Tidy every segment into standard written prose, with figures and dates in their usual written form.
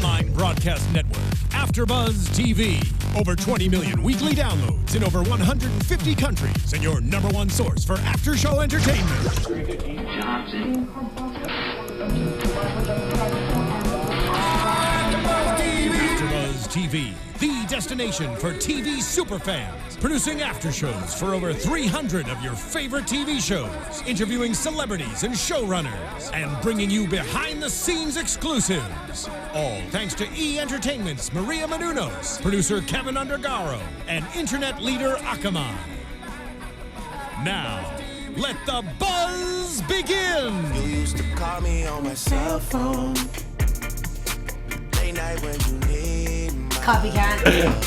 online broadcast network, AFTERBUZZ TV. Over 20 million weekly downloads in over 150 countries, and your number one source for after-show entertainment. AFTERBUZZ TV, the destination for TV superfans, producing after shows for over 300 of your favorite TV shows, interviewing celebrities and showrunners, and bringing you behind-the-scenes exclusives. All thanks to E! Entertainment's Maria Menounos, producer Kevin Undergaro, and internet leader Akamai. Now, let the buzz begin! You used to call me on my cell phone. Late night when you need my Copycat.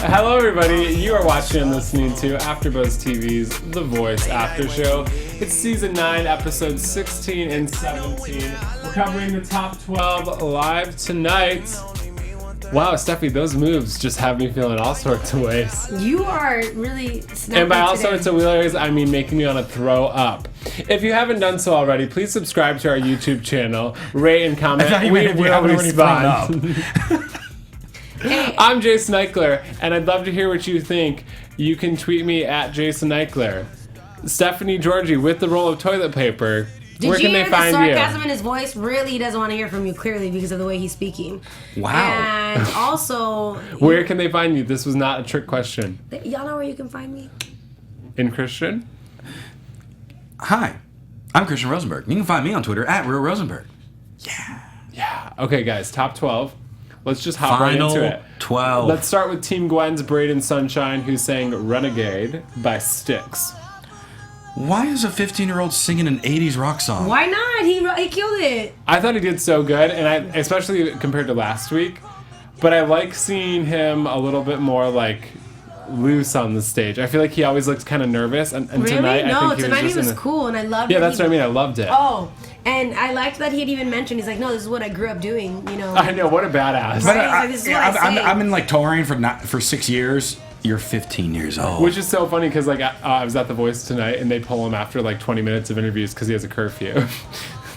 Hello, everybody. You are watching and listening to AFTERBUZZ TV's The Voice After Show. It's season 9, episodes 16 and 17. We're covering the top 12 live tonight. Wow, Steffi, those moves just have me feeling all sorts of ways. You are really snappy. And by all today. sorts of ways, I mean making me want to throw up. If you haven't done so already, please subscribe to our YouTube channel, rate and comment. We will respond. Hey. I'm Jason Ikeler, and I'd love to hear what you think. You can tweet me at Jason Ikeler. Stephanie Giorgi with the roll of toilet paper. Where can they find the you? sarcasm in his voice? Really, he doesn't want to hear from you clearly because of the way he's speaking. Wow. And also... Where can they find you? This was not a trick question. Y'all know where you can find me? In Christian? Hi, I'm Christian Rosenberg. You can find me on Twitter at Real Rosenberg. Yeah. Okay, guys, top 12. Let's just hop right into it. 12. Let's start with Team Gwen's Braden Sunshine, who sang Renegade by Styx. Why is a 15-year-old singing an 80s rock song? Why not? He killed it. I thought he did so good, and I especially compared to last week. But I like seeing him a little bit more like loose on the stage. I feel like he always looked kind of nervous, and Really? tonight No, I think tonight he was cool, and I loved it. Yeah, that's what I mean. I loved it. Oh, and I liked that he had even mentioned, he's like, no, this is what I grew up doing, you know. I know, what a badass. But Right, this is what I say. I've been like touring for 6 years. You're 15 years old. Which is so funny because like I was at The Voice tonight, and they pull him after like 20 minutes of interviews because he has a curfew.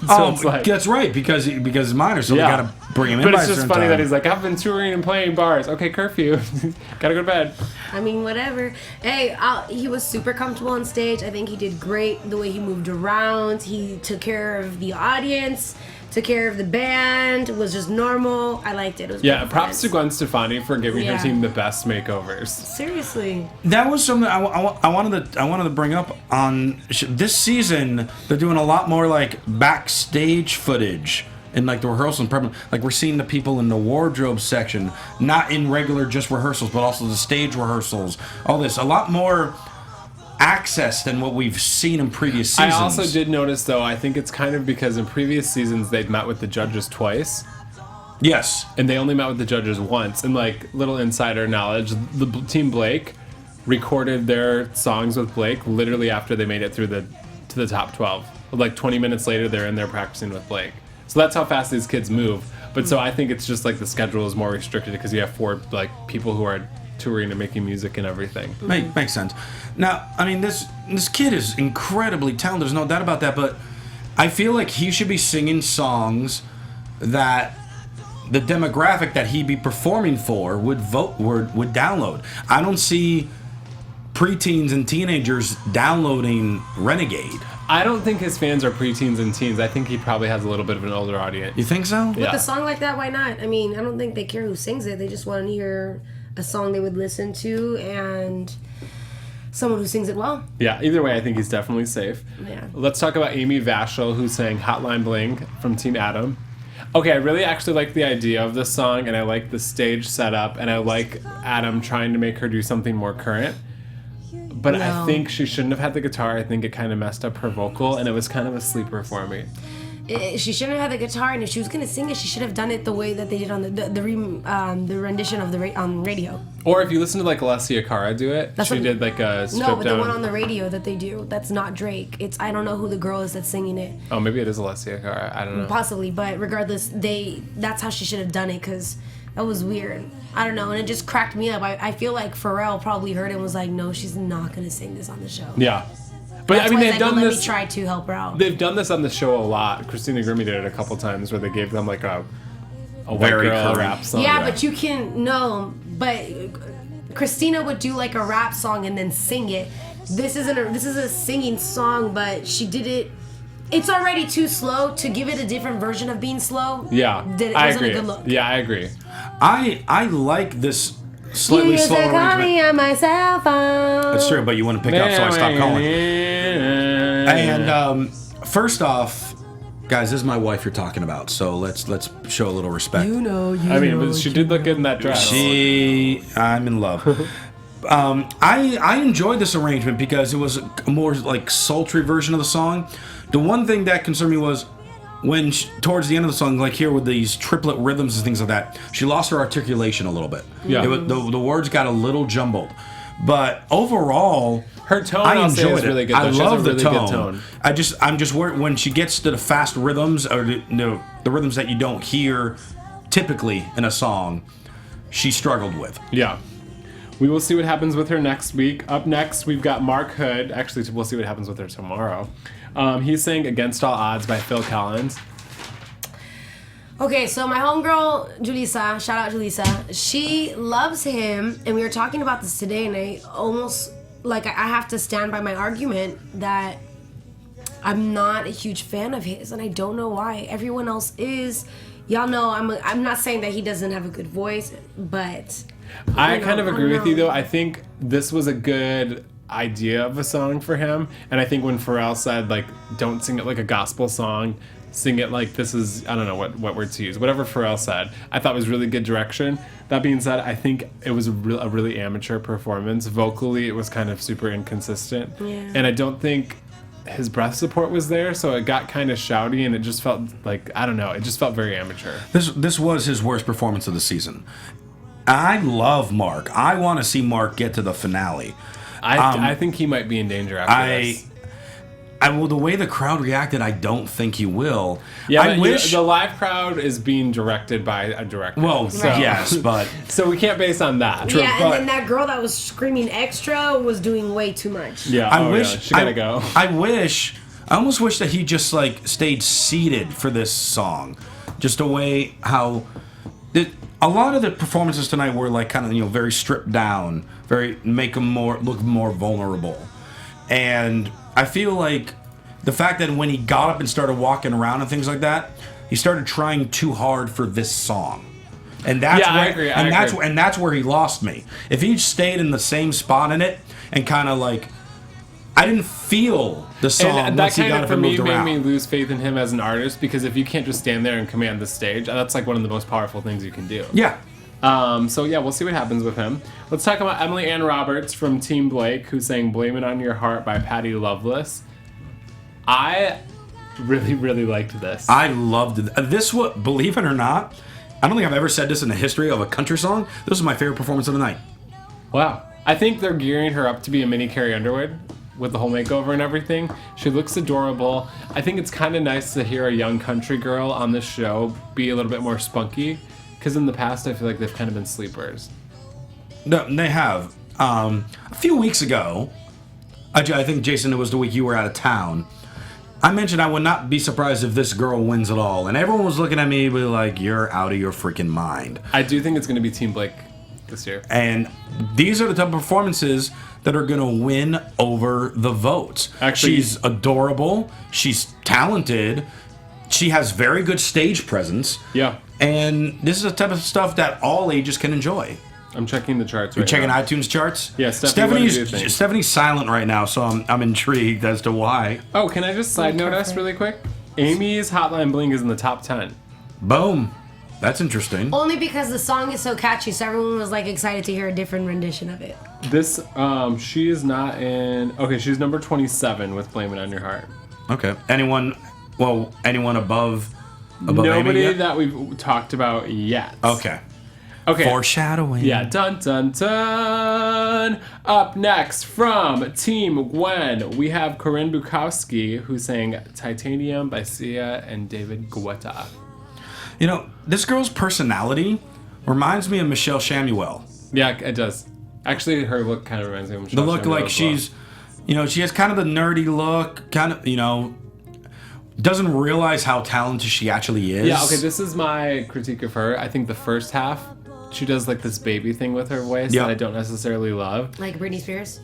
So it's like, that's right, because he's minor, so we gotta bring him in. But by it's a just certain funny time. that he's like, I've been touring and playing bars. Okay, curfew. Gotta go to bed. I mean, whatever. Hey, he was super comfortable on stage. I think he did great. The way he moved around, he took care of the audience, took care of the band, was just normal. I liked it. It was Yeah, props to Gwen Stefani for giving her Yeah. team the best makeovers. Seriously. That was something I wanted to bring up on this season. They're doing a lot more like backstage footage in like the rehearsals and prep. Like we're seeing the people in the wardrobe section, not in regular just rehearsals, but also the stage rehearsals. All this, a lot more access than what we've seen in previous seasons. I also did notice, though, I think it's kind of because in previous seasons they've met with the judges twice. Yes. And they only met with the judges once. And like little insider knowledge, the Team Blake recorded their songs with Blake literally after they made it through to the top 12. Like 20 minutes later, they're in there practicing with Blake. So that's how fast these kids move. But so I think it's just like the schedule is more restricted because you have 4 like people who are touring and making music and everything. Makes sense. Now, I mean, this kid is incredibly talented. There's no doubt about that. But I feel like he should be singing songs that the demographic that he'd be performing for would download. I don't see preteens and teenagers downloading Renegade. I don't think his fans are preteens and teens. I think he probably has a little bit of an older audience. You think so? Yeah. With a song like that, why not? I mean, I don't think they care who sings it. They just want to hear a song they would listen to and someone who sings it well. Yeah, either way, I think he's definitely safe. Yeah. Let's talk about Amy Vachel, who sang Hotline Bling from Team Adam. Okay, I really actually like the idea of this song, and I like the stage setup, and I like Adam trying to make her do something more current. But I think she shouldn't have had the guitar. I think it kind of messed up her vocal, and it was kind of a sleeper for me. She shouldn't have had the guitar, and if she was gonna sing it, she should have done it the way that they did on the rendition of on radio. Or if you listen to like Alessia Cara do it, That's she what- did like a stripped No, but down. the one on the radio that they do, that's not Drake. It's I don't know who the girl is that's singing it. Oh, maybe it is Alessia Cara. I don't know. Possibly, but regardless, that's how she should have done it because that was weird. I don't know, and it just cracked me up. I feel like Pharrell probably heard it and was like, no, she's not gonna sing this on the show. Yeah. But That's I mean, why they've he's like, done well, this. Let me try to help her out. They've done this on the show a lot. Christina Grimmie did it a couple times where they gave them like a a white Very girl current. rap song. Yeah, but you can but Christina would do like a rap song and then sing it. This is a singing song, but she did it. It's already too slow to give it a different version of being slow. Yeah, It I wasn't agree. a good look. Yeah, I agree. I like this slightly You used to slower call me arrangement. on my cell phone. That's true, but you wouldn't pick up, so I stopped calling. And first off, guys, this is my wife you're talking about, so let's show a little respect. I mean, but she did look good in that dress. I'm in love. I enjoyed this arrangement because it was a more like sultry version of the song. The one thing that concerned me was when towards the end of the song, like here with these triplet rhythms and things like that, she lost her articulation a little bit. Yeah. The words got a little jumbled, but overall, Her tone, I I'll say, enjoyed is it. really good. I though. She has love a the really tone. good tone. I'm just worried when she gets to the fast rhythms or the rhythms that you don't hear typically in a song. She struggled with. Yeah. We will see what happens with her next week. Up next, we've got Mark Hood. Actually, we'll see what happens with her tomorrow. He's sang Against All Odds by Phil Collins. Okay, so my homegirl, Julissa, shout out Julissa, she loves him, and we were talking about this today, and I almost, I have to stand by my argument that I'm not a huge fan of his, and I don't know why. Everyone else is. Y'all know I'm not saying that he doesn't have a good voice, but... I kind of agree with you, though. I think this was a good idea of a song for him, and I think when Pharrell said, don't sing it like a gospel song, sing it like this is, I don't know what word to use, whatever Pharrell said, I thought was really good direction. That being said, I think it was a really amateur performance. Vocally, it was kind of super inconsistent, and I don't think his breath support was there, so it got kind of shouty, and it just felt like, I don't know, it just felt very amateur. This was his worst performance of the season. I love Mark. I want to see Mark get to the finale. I think he might be in danger after this. Well, the way the crowd reacted, I don't think he will. Yeah, I wish the live crowd is being directed by a director. Well, so, yes, but so we can't base on that. Yeah, but- and then that girl that was screaming extra was doing way too much. Yeah, I wish she gotta go. I almost wish that he just stayed seated for this song, just the way how a lot of the performances tonight were kind of very stripped down, make him look more vulnerable, and I feel like the fact that when he got up and started walking around and things like that, he started trying too hard for this song. And that's I agree. and that's where he lost me. If he stayed in the same spot in it and kind of I didn't feel the song And that once he kind got of, up for and me, moved made around. me lose faith in him as an artist, because if you can't just stand there and command the stage, that's one of the most powerful things you can do. Yeah. So yeah, we'll see what happens with him. Let's talk about Emily Ann Roberts from Team Blake, who sang Blame It On Your Heart by Patti Loveless. I really, really liked this. I loved it. Believe it or not, I don't think I've ever said this in the history of a country song. This was my favorite performance of the night. Wow. I think they're gearing her up to be a mini Carrie Underwood with the whole makeover and everything. She looks adorable. I think it's kind of nice to hear a young country girl on this show be a little bit more spunky, because in the past I feel like they've kind of been sleepers. No, they have. A few weeks ago, I think, Jason, it was the week you were out of town, I mentioned I would not be surprised if this girl wins it all. And everyone was looking at me like, you're out of your freaking mind. I do think it's going to be Team Blake this year. And these are the type of performances that are going to win over the votes. Actually, she's adorable. She's talented. She has very good stage presence. Yeah. And this is the type of stuff that all ages can enjoy. I'm checking the charts You're right checking now. iTunes charts? Yeah, Stephanie, what do you think? Stephanie's silent right now, so I'm intrigued as to why. Oh, can I just side note us really quick? Amy's Hotline Bling is in the top 10. Boom. That's interesting. Only because the song is so catchy, so everyone was excited to hear a different rendition of it. This, she is not in... Okay, she's number 27 with Blame It On Your Heart. Okay. Anyone above Nobody Amy yet? that we've talked about yet. Okay. Okay. Foreshadowing. Yeah, dun dun dun. Up next from Team Gwen, we have Corinne Bukowski, who sang Titanium by Sia and David Guetta. You know, this girl's personality reminds me of Michelle Shamuel. Yeah, it does. Actually, her look kind of reminds me of Michelle The look Shamuel like as she's, she has kind of the nerdy look, kind of, doesn't realize how talented she actually is. Yeah, okay, this is my critique of her. I think the first half, she does like this baby thing with her voice that I don't necessarily love. Like Britney Spears?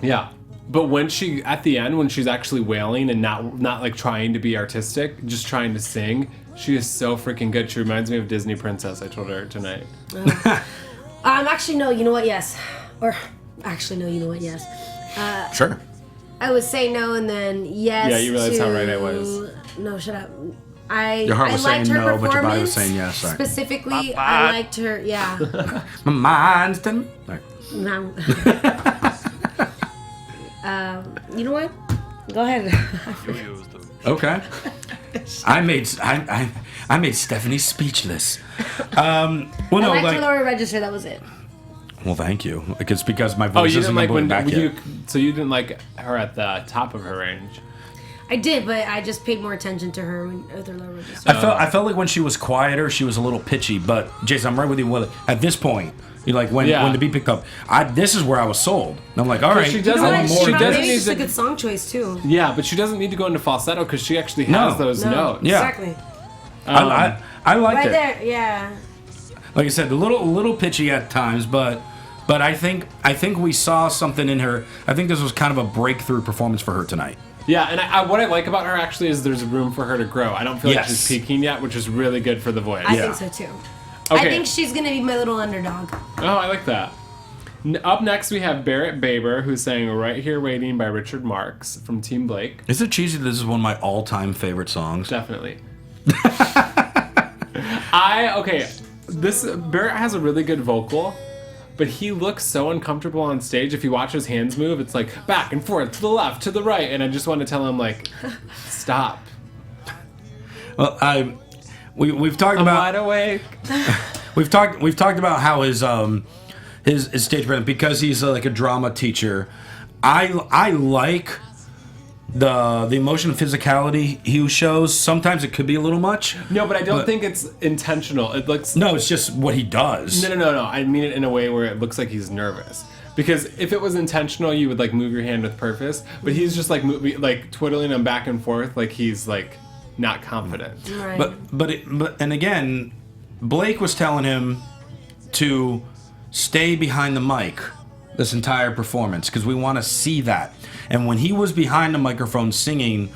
Yeah. But when she, at the end, when she's actually wailing and not like trying to be artistic, just trying to sing, she is so freaking good. She reminds me of Disney Princess, I told her tonight. Actually, no, you know what, yes. Or, actually, no, you know what, yes. Sure. I would say no and then yes. Yeah, you realize how right I was. No, shut up. Your heart was liked saying her no, but your body was performance. saying yes. Sorry. Specifically, I liked her, yeah. My mind's done. Sorry. No. You know what? Go ahead. Okay. I made Stephanie speechless. I liked her lower register, that was it. Well, thank you. It's because my Oh, voice you isn't didn't like going back yet. so you didn't like her at the top of her range. I did, but I just paid more attention to her with her lower register. I felt like when she was quieter, she was a little pitchy. But Jason, I'm right with you. Well, at this point, you like when the beat picked up. This is where I was sold. And I'm like, all right. She doesn't. Maybe it's a good song choice too. Yeah, but she doesn't need to go into falsetto because she actually has those notes. Yeah. Exactly. I liked it. Right there, yeah. Like I said, a little pitchy at times, but I think we saw something in her. I think this was kind of a breakthrough performance for her tonight. Yeah, and what I like about her actually is there's room for her to grow. I don't feel like she's peaking yet, which is really good for the voice. I think so too. Okay. I think she's gonna be my little underdog. Oh, I like that. Up next, we have Barrett Baber, who sang Right Here Waiting by Richard Marx from Team Blake. Is it cheesy that this is one of my all-time favorite songs? Definitely. This Barrett has a really good vocal, but he looks so uncomfortable on stage. If you watch his hands move, it's like back and forth, to the left, to the right, and I just want to tell him like, stop. Well, we've talked I'm about wide awake. we've talked about how his stage presence, because he's like a drama teacher. I like the emotion and physicality he shows. Sometimes it could be a little much. No, but I don't think it's intentional. It looks No, it's just what he does. No. I mean it in a way where it looks like he's nervous. Because if it was intentional, you would like move your hand with purpose. But he's just like twiddling them back and forth, like he's like not confident. Right. But and again, Blake was telling him to stay behind the mic this entire performance because we want to see that. And when he was behind the microphone singing,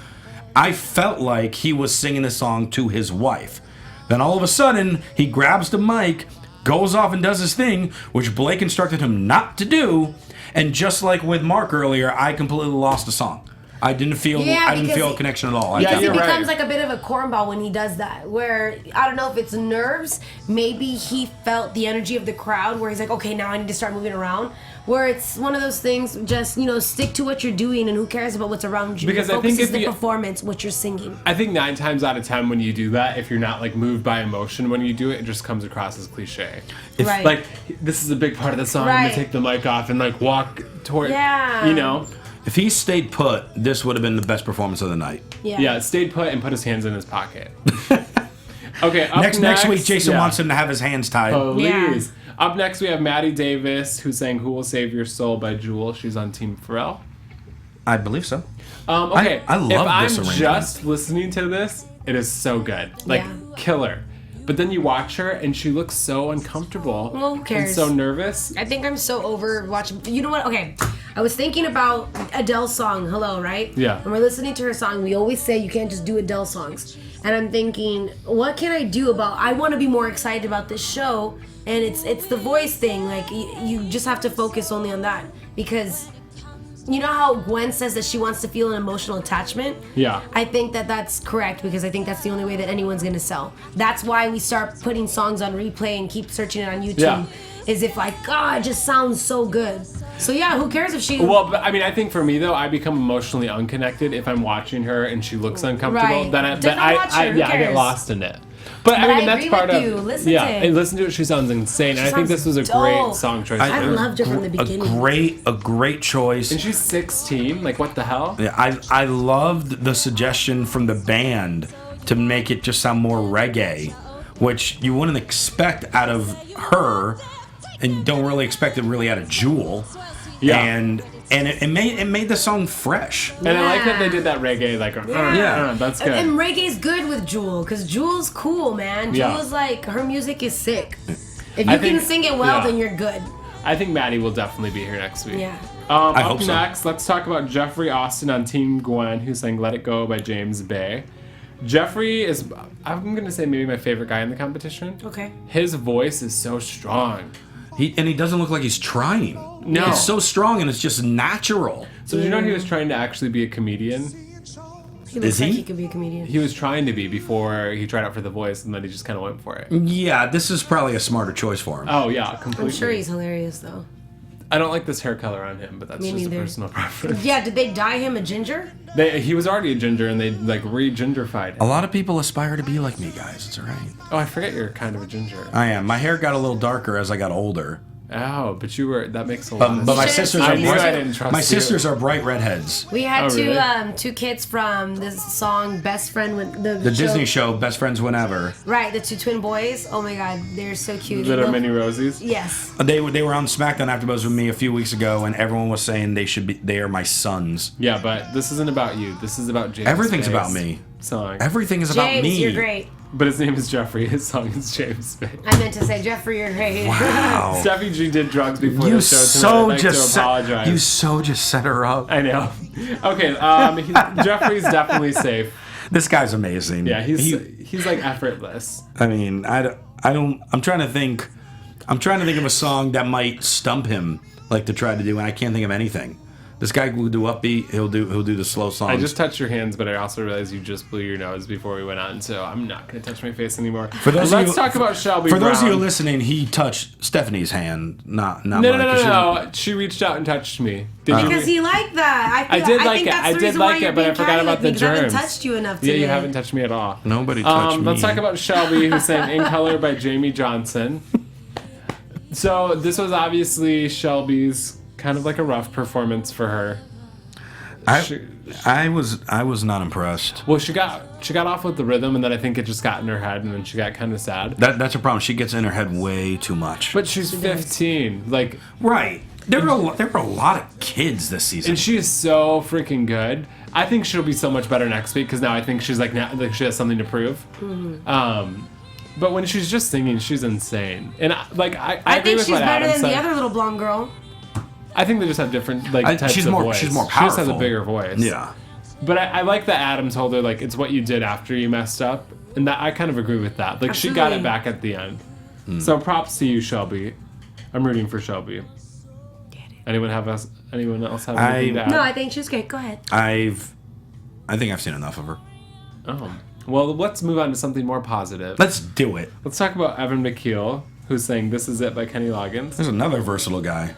I felt like he was singing the song to his wife. Then all of a sudden, he grabs the mic, goes off and does his thing, which Blake instructed him not to do. And just like with Mark earlier, I completely lost the song. I didn't feel a connection at all. Because he becomes like a bit of a cornball when he does that. Where I don't know if it's nerves, maybe he felt the energy of the crowd where he's like, okay, now I need to start moving around. Where it's one of those things, just stick to what you're doing and who cares about what's around you. Because the I think focus is the performance, what you're singing. I think 9 times out of 10 when you do that, if you're not like moved by emotion when you do it, it just comes across as cliche. It's right. like this is a big part of the song. I'm gonna take the mic off and like walk toward. Yeah. If he stayed put, this would have been the best performance of the night. Yeah, stayed put and put his hands in his pocket. Okay, next week, Jason wants him to have his hands tied. Please. Yeah. Up next, we have Maddie Davis, who sang Who Will Save Your Soul by Jewel. She's on Team Pharrell. I believe so. Okay, I love if this I'm arrangement. just listening to this, it is so good. Like, killer. But then you watch her, and she looks so uncomfortable. Well, who cares? And so nervous. I think I'm so over watching. You know what? Okay, I was thinking about Adele's song, Hello, right? Yeah. When we're listening to her song, we always say you can't just do Adele songs. And I'm thinking, what can I do about... I want to be more excited about this show, and it's the voice thing. Like, you just have to focus only on that. Because... You know how Gwen says that she wants to feel an emotional attachment? Yeah. I think that that's correct because I think that's the only way that anyone's going to sell. That's why we start putting songs on replay and keep searching it on YouTube. Yeah. Is if like, God, it just sounds so good. So yeah, who cares if she... Well, but I mean, I think for me though, I become emotionally unconnected if I'm watching her and she looks uncomfortable. Right. Then I get lost in it. But I mean, that's agree part with of you. Listen and listen to it. She sounds insane. And I think this was a great song choice. I loved her from the beginning. A great choice. And she's 16. Like, what the hell? Yeah, I loved the suggestion from the band to make it just sound more reggae, which you wouldn't expect out of her, and don't really expect it really out of Jewel. Yeah. And and it made the song fresh. And I like that they did that reggae, like, that's good. And reggae's good with Jewel, because Jewel's cool, man. Yeah. Jewel's like, her music is sick. If you can sing it well, then you're good. I think Maddie will definitely be here next week. Yeah. I hope Up so. next, let's talk about Jeffrey Austin on Team Gwen, who sang Let It Go by James Bay. Jeffrey is, I'm going to say, maybe my favorite guy in the competition. Okay. His voice is so strong. He doesn't look like he's trying. No. It's so strong and it's just natural. So did you know he was trying to actually be a comedian? He looks Is like he? he could be a comedian. He was trying to be before he tried out for The Voice, and then he just kind of went for it. Yeah, this is probably a smarter choice for him. Oh, yeah, completely. I'm sure he's hilarious, though. I don't like this hair color on him, but that's Me just neither. a personal preference. Yeah, did they dye him a ginger? He was already a ginger, and they, like, re-gingerified A him. lot of people aspire to be like me, guys. It's all right. Oh, I forget you're kind of a ginger. I am. My hair got a little darker as I got older. Oh, but you were, that makes a lot of But my You should've sisters seen are I knew I didn't trust my you. sisters are bright redheads. We had Oh, really? two kids from this song "Best Friend" with The Disney show Best Friends Whenever. Right, the two twin boys. Oh my God, they're so cute. That They are look- mini Rosies. Yes. They were on SmackDown AfterBuzz with me a few weeks ago, and everyone was saying they are my sons. Yeah, but this isn't about you. This is about James Everything's Bay's about me. Song. Everything is about James, me. you're great. But his name is Jeffrey. His song is James Bay. I meant to say Jeffrey, you're great. Wow. Stephanie G did drugs before You the show tonight. so I'd like just to apologize. you so just set her up. I know. Okay, Jeffrey's definitely safe. This guy's amazing. Yeah, he's like effortless. I mean, I don't. I'm trying to think of a song that might stump him, like to try to do, and I can't think of anything. This guy will do upbeat. He'll do the slow songs. I just touched your hands, but I also realized you just blew your nose before we went on, so I'm not going to touch my face anymore. Let's talk about Shelby For those of you Brown. listening, he touched Stephanie's hand, not No, mine. no. She reached out and touched me. Did you? Because he liked that. I did like think it. that's I the did reason why like you're it, but I being forgot catty about with the me, 'cause I haven't germs. touched you enough Yeah, today. you haven't touched me at all. Nobody touched me. Let's talk about Shelby, who sang In Color by Jamie Johnson. So this was obviously Shelby's kind of like a rough performance for her. I was not impressed. Well, she got off with the rhythm, and then I think it just got in her head, and then she got kind of sad. That's a problem. She gets in her head way too much. But she's 15, like, Right. There were a lot of kids this season. and she is so freaking good. I think she'll be so much better next week because now I think she's like she has something to prove. But when she's just singing, she's insane. And I agree I think with she's what better Adam than the said. other little blonde girl. I think they just have different types she's of more voice. she's more She just powerful. has a bigger voice. Yeah. But I like that Adam told her, like, it's what you did after you messed up. And that I kind of agree with that. Like, she got it Absolutely. back at the end. So props to you, Shelby. I'm rooting for Shelby. Anyone else have anything to add? No, I think she's great. Go ahead. I think I've seen enough of her. Oh. Well, let's move on to something more positive. Let's do it. Let's talk about Evan McKeel, who's saying This Is It by Kenny Loggins. There's another versatile guy.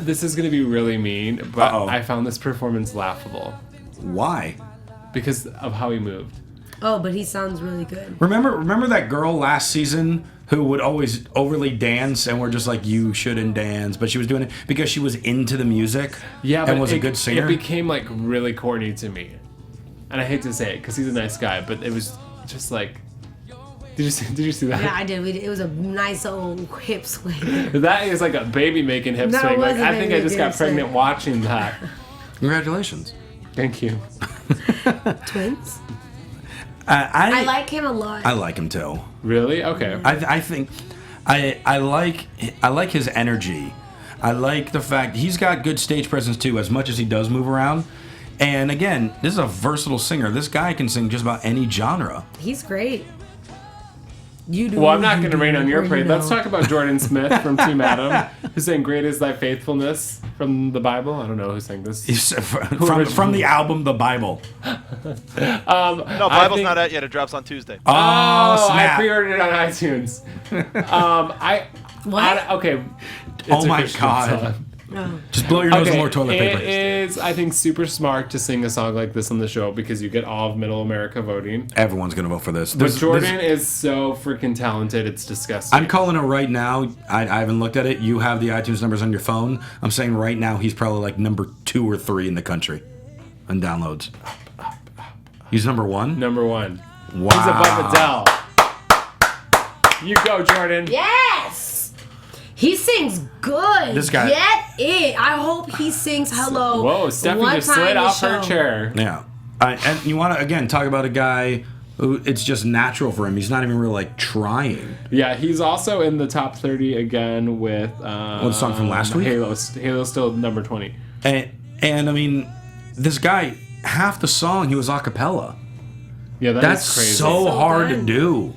This is going to be really mean, but Uh-oh. I found this performance laughable Why? because of how he moved. Oh, but he sounds really good. Remember that girl last season who would always overly dance, and we're just like, you shouldn't dance, but she was doing it because she was into the music. Yeah, and but was a good singer. It became like really corny to me, and I hate to say it because he's a nice guy, but it was just like, did you see that? Yeah, I did. It was a nice old hip swing. That is like a baby making hip No, it swing. Like, was a I think I baby just got hip swing. pregnant watching that. Congratulations. Thank you. Twins. I I like him a lot. I like him too. Really? Okay. I think I like his energy. I like the fact he's got good stage presence too, as much as he does move around. And again, this is a versatile singer. This guy can sing just about any genre. He's great. You do. Well, I'm not going to rain on your or you parade. Let's know. talk about Jordan Smith from Team Adam, who's saying "Great is Thy Faithfulness" from the Bible. I don't know who sang this. He's from the album The Bible. No, Bible's not out yet. It drops on Tuesday. Oh, I snap. pre-ordered it on iTunes. What? Okay. It's Oh a my Christian God. song. Oh. Just blow your nose with Okay, more toilet paper. it is, I think, super smart to sing a song like this on the show because you get all of Middle America voting. Everyone's going to vote for this. But Jordan is so freaking talented, it's disgusting. I'm calling it right now. I haven't looked at it. You have the iTunes numbers on your phone. I'm saying right now he's probably like number 2 or 3 in the country on downloads. He's number 1? Number 1. Wow. He's above Adele. You go, Jordan. Yes. He sings good. This guy. Get it. I hope he sings Hello. Whoa, Stephanie one just time slid in the off her show. chair. Yeah. And you want to, again, talk about a guy who it's just natural for him. He's not even really, like, trying. Yeah, he's also in the top 30 again with... the song from last week? Halo's still number 20. And I mean, this guy, half the song, he was a cappella. Yeah, That's crazy. so hard to fun. do.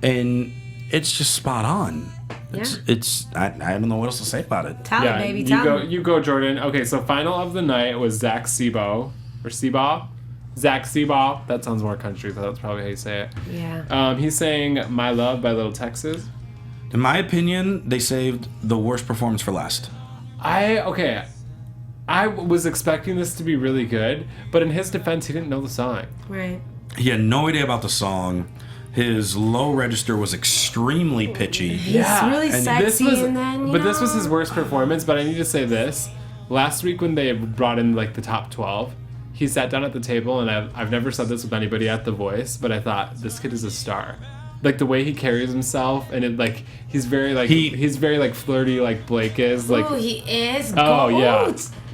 And it's just spot on. Yeah. I don't know what else to say about it. Tell Yeah, him, baby. you Tell go, him. you go, Jordan. Okay, so final of the night was Zach Seabaugh. Or Seabaugh? Zach Seabaugh. That sounds more country, but that's probably how you say it. Yeah. He sang My Love by Little Texas. In my opinion, they saved the worst performance for last. I was expecting this to be really good, but in his defense, he didn't know the song. Right. He had no idea about the song. His low register was extremely pitchy. He's really and sexy, and then this was his worst performance. But I need to say this: last week when they brought in like the top 12, he sat down at the table, and I've never said this with anybody at The Voice, but I thought this kid is a star. Like the way he carries himself, and it like he's very like he's very like flirty, like Blake is. Like Ooh, he is. oh gold. yeah,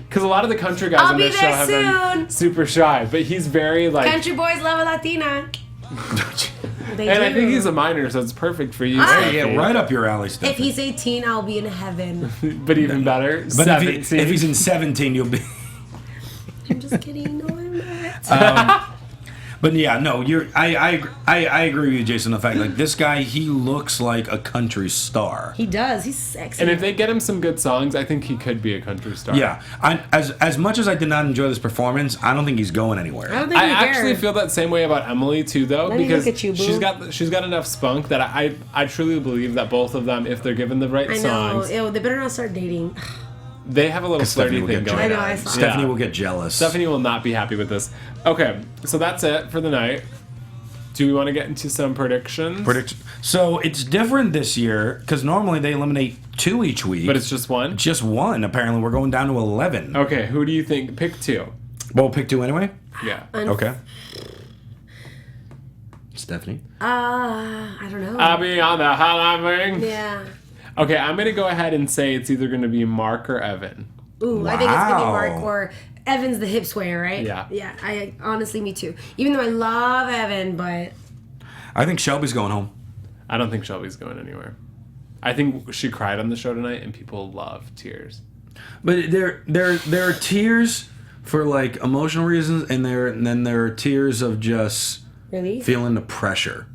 because a lot of the country guys I'll on be this show there have been soon. super shy, but he's very like. Country boys love a Latina. They And I do. think he's a minor, so it's perfect for you. Ah. Sophie. Yeah, right up your alley, If Stephanie. he's 18, I'll be in heaven. But even better, But 17. if he's in 17, you'll be... I'm just kidding. No, I'm not. But yeah, no, I agree with you, Jason. The fact like this guy, he looks like a country star. He does. He's sexy. And if they get him some good songs, I think he could be a country star. Yeah, as much as I did not enjoy this performance, I don't think he's going anywhere. I don't think I we actually care. feel that same way about Emily too, though, Let me because look at you, boo. she's got enough spunk that I truly believe that both of them, if they're given the right I know. songs, Ew, they better not start dating. they have a little Stephanie flirty will thing get going I know, on. I saw Stephanie Yeah. will get jealous. Stephanie will not be happy with this. Okay, so that's it for the night. Do we want to get into some predictions? So it's different this year because normally they eliminate 2 each week. But it's just one? Just one. Apparently, we're going down to 11. Okay, who do you think? Pick 2. Well, we'll pick 2 anyway. Yeah. Okay. Stephanie. I don't know. I'll be on the hotline. Yeah. Okay, I'm going to go ahead and say it's either going to be Mark or Evan. Ooh, I think it's gonna be Wow. Mark or Evan's the hip swayer, right? Yeah. Yeah. I honestly, me too. Even though I love Evan, but I think Shelby's going home. I don't think Shelby's going anywhere. I think she cried on the show tonight, and people love tears. But there are tears for like emotional reasons, and then there are tears of just really, feeling the pressure.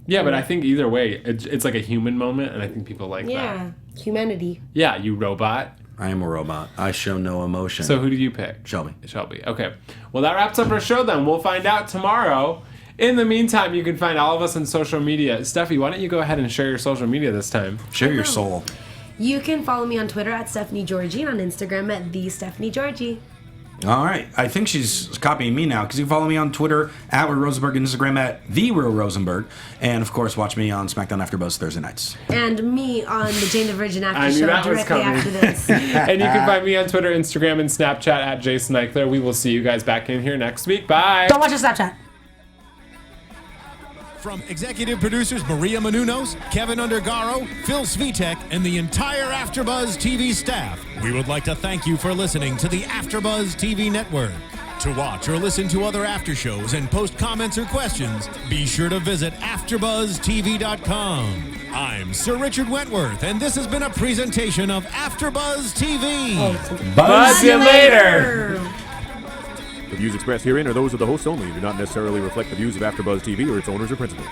Yeah, but I think either way, it's like a human moment, and I think people like that. yeah, humanity. Yeah, you robot. I am a robot. I show no emotion. So who do you pick? Shelby. Shelby. Okay. Well, that wraps up our show then. We'll find out tomorrow. In the meantime, you can find all of us on social media. Steffi, why don't you go ahead and share your social media this time? Share your soul. You can follow me on Twitter at Stephanie Giorgi and on Instagram at the Stephanie Giorgi. All right. I think she's copying me now because you can follow me on Twitter at Will Rosenberg and Instagram at The Real Rosenberg. And of course, watch me on SmackDown AfterBuzz Thursday nights. And me on the Jane the Virgin I after knew show that was directly coming. after this. And you can find me on Twitter, Instagram, and Snapchat at Jason Ikeler. We will see you guys back in here next week. Bye. Don't watch your Snapchat. From executive producers Maria Menounos, Kevin Undergaro, Phil Svitek, and the entire AfterBuzz TV staff, we would like to thank you for listening to the AfterBuzz TV network. To watch or listen to other after shows and post comments or questions, be sure to visit AfterBuzzTV.com. I'm Sir Richard Wentworth, and this has been a presentation of AfterBuzz TV. Buzz you later. The views expressed herein are those of the hosts only and do not necessarily reflect the views of AfterBuzz TV or its owners or principals.